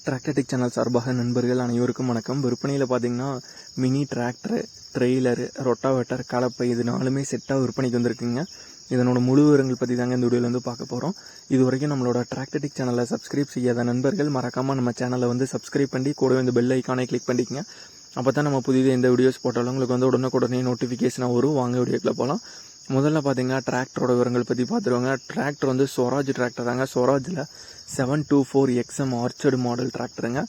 Tractor Tech channel சார்பாக நண்பர்கள் அனைவருக்கும் வணக்கம். விற்பனையில் பார்த்தீங்கன்னா மினி டிராக்டர், ட்ரெய்லரு, ரொட்டாவேட்டர், கலப்பை இது நாலுமே செட்டாக விற்பனைக்கு வந்திருக்குங்க. இதனோட முழு விவரங்கள் பற்றி தாங்க இந்த வீடியோவில் வந்து பார்க்க போகிறோம். இது வரைக்கும் நம்மளோட டிராக்டர்டெக் சேனலை சப்ஸ்கிரைப் செய்யாத நண்பர்கள் மறக்காமல் நம்ம சேனலை வந்து சப்ஸ்கிரைப் பண்ணி கூடவே இந்த பெல் ஐக்கானை கிளிக் பண்ணிக்கங்க. அப்போ தான் நம்ம புதிய எந்த வீடியோஸ் போட்டாலும் உங்களுக்கு வந்து உடனுக்குடனே நோட்டிஃபிகேஷனாக வரும். வாங்க வீடியோக்குள்ள போகலாம். முதல்ல பார்த்தீங்கன்னா டிராக்டரோட விவரங்கள் பற்றி பார்த்துருவாங்க. டிராக்டர் வந்து ஸ்வராஜ் டிராக்டர் தாங்க. ஸ்வராஜில் 724XM ஆர்ச்சர்டு மாடல் டிராக்டருங்க.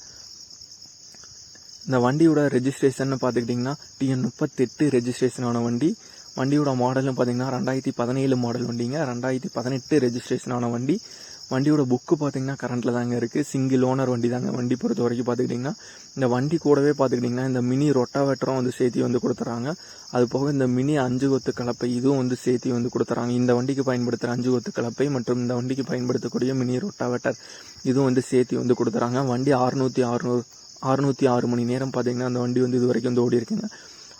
இந்த வண்டியோட ரெஜிஸ்ட்ரேஷன் பார்த்துக்கிட்டிங்கன்னா TN38 ரெஜிஸ்ட்ரேஷனான வண்டி. வண்டியோட மாடல்னு பார்த்தீங்கன்னா 2017 மாடல் வண்டிங்க. 2018 ரெஜிஸ்ட்ரேஷனான வண்டி. வண்டியோட புக்கு பார்த்தீங்கன்னா கரண்ட்டில் தாங்க இருக்குது. சிங்கிள் ஓனர் வண்டி தாங்க. வண்டி பொறுத்த வரைக்கும் பார்த்துக்கிட்டிங்கன்னா இந்த வண்டி கூடவே பார்த்துக்கிட்டிங்கன்னா இந்த மினி ரொட்டாவேட்டரும் வந்து சேர்த்து வந்து கொடுத்துறாங்க. அது போக இந்த மினி 5 கொத்து கலப்பை இதுவும் வந்து சேர்த்து வந்து கொடுத்துறாங்க. இந்த வண்டிக்கு பயன்படுத்துகிற 5 கொத்து கலப்பை மற்றும் இந்த வண்டிக்கு பயன்படுத்தக்கூடிய மினி ரொட்டாவேட்டர் இதுவும் வந்து சேர்த்து வந்து கொடுத்துறாங்க. வண்டி 606 மணி நேரம் பார்த்தீங்கன்னா அந்த வண்டி வந்து இது வரைக்கும் வந்து ஓடி இருக்குங்க.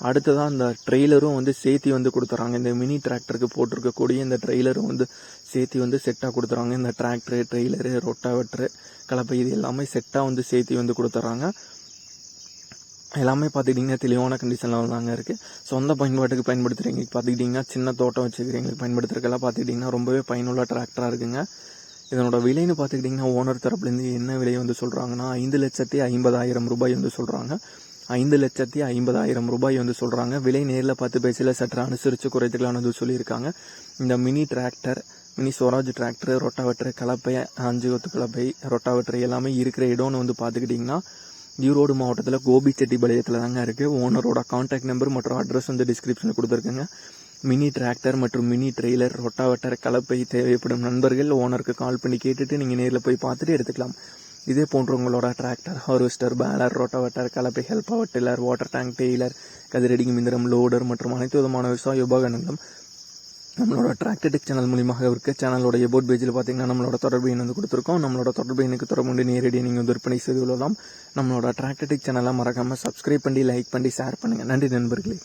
அடுத்ததான் இந்த ட்ரெய்லரும் வந்து சேர்த்தி வந்து கொடுத்துறாங்க. இந்த மினி டிராக்டருக்கு போட்டிருக்கக்கூடிய இந்த ட்ரெய்லரும் வந்து சேர்த்தி வந்து செட்டாக கொடுத்துறாங்க. இந்த டிராக்டரு, ட்ரெய்லரு, ரொட்டாவேட்டரு, கலப்பை இது எல்லாமே செட்டாக வந்து சேர்த்தி வந்து கொடுத்துறாங்க. எல்லாமே பார்த்துக்கிட்டிங்கன்னா தெளிவான கண்டிஷனில் தாங்க இருக்குது. சொந்த பயன்பாட்டுக்கு பயன்படுத்துகிறவங்களுக்கு பார்த்துக்கிட்டிங்கன்னா சின்ன தோட்டம் வச்சுக்கிறவங்களுக்கு பயன்படுத்துறதுக்கெல்லாம் பார்த்துக்கிட்டிங்கன்னா ரொம்பவே பயனுள்ள டிராக்டராக இருக்குங்க. இதனோட விலைன்னு பார்த்துக்கிட்டிங்கன்னா ஓனர் தரப்புலேருந்து என்ன விலை வந்து சொல்கிறாங்கன்னா 5,50,000 ரூபாய் வந்து சொல்கிறாங்க. 5,50,000 ரூபாய் வந்து சொல்கிறாங்க. விலை நேரில் பார்த்து பேசல சற்று அனுசரித்து குறைத்துக்கலாம்னு வந்து சொல்லியிருக்காங்க. இந்த mini tractor, mini Swaraj tractor, rotavator, கலப்பை, 5 கொத்து கலப்பை, ரொட்டாவேட்டர் எல்லாமே இருக்கிற இடம்னு வந்து பார்த்துக்கிட்டிங்கன்னா ஈரோடு மாவட்டத்தில் கோபிச்செட்டிபாளையத்தில் தாங்க இருக்குது. ஓனரோட கான்டாக்ட் நம்பர் மற்றும் அட்ரஸ் வந்து டிஸ்கிரிப்ஷனில் கொடுத்துருக்குங்க. மினி டிராக்டர் மற்றும் மினி ட்ரெய்லர், ரொட்டாவேட்டர், கலப்பை தேவைப்படும் நண்பர்கள் ஓனருக்கு கால் பண்ணி கேட்டுட்டு நீங்கள் நேரில் போய் பார்த்துட்டு எடுத்துக்கலாம். இதே போன்ற உங்களோட டிராக்டர், ஹார்வெஸ்டர், பேலர், ரொட்டாவேட்டர், கலப்பைகள், power tiller, water tank, trailer, கதிரடிக்கும் இயந்திரம், லோடர் மற்றும் அனைத்து விதமான விவசாய உபகரணங்களும் நம்மளோட டிராக்டர்டெக் சேனல் மூலியமாக இருக்க. சேனலோட எபோட் பேஜில் பார்த்தீங்கன்னா நம்மளோட தொடர்பு எண் வந்து கொடுத்துருக்கோம். நம்மளோட தொடர்பு எண்ணுக்கு தொடர்பு கொண்டு நேரடியாக நீங்கள் வந்து விற்பனை செய்து கொள்ளலாம். நம்மளோட டிராக்டர்டெக் சேனலை மறக்காமல் சப்ஸ்கிரைப் பண்ணி, லைக் பண்ணி, ஷேர் பண்ணுங்கள். நன்றி நண்பர்களே.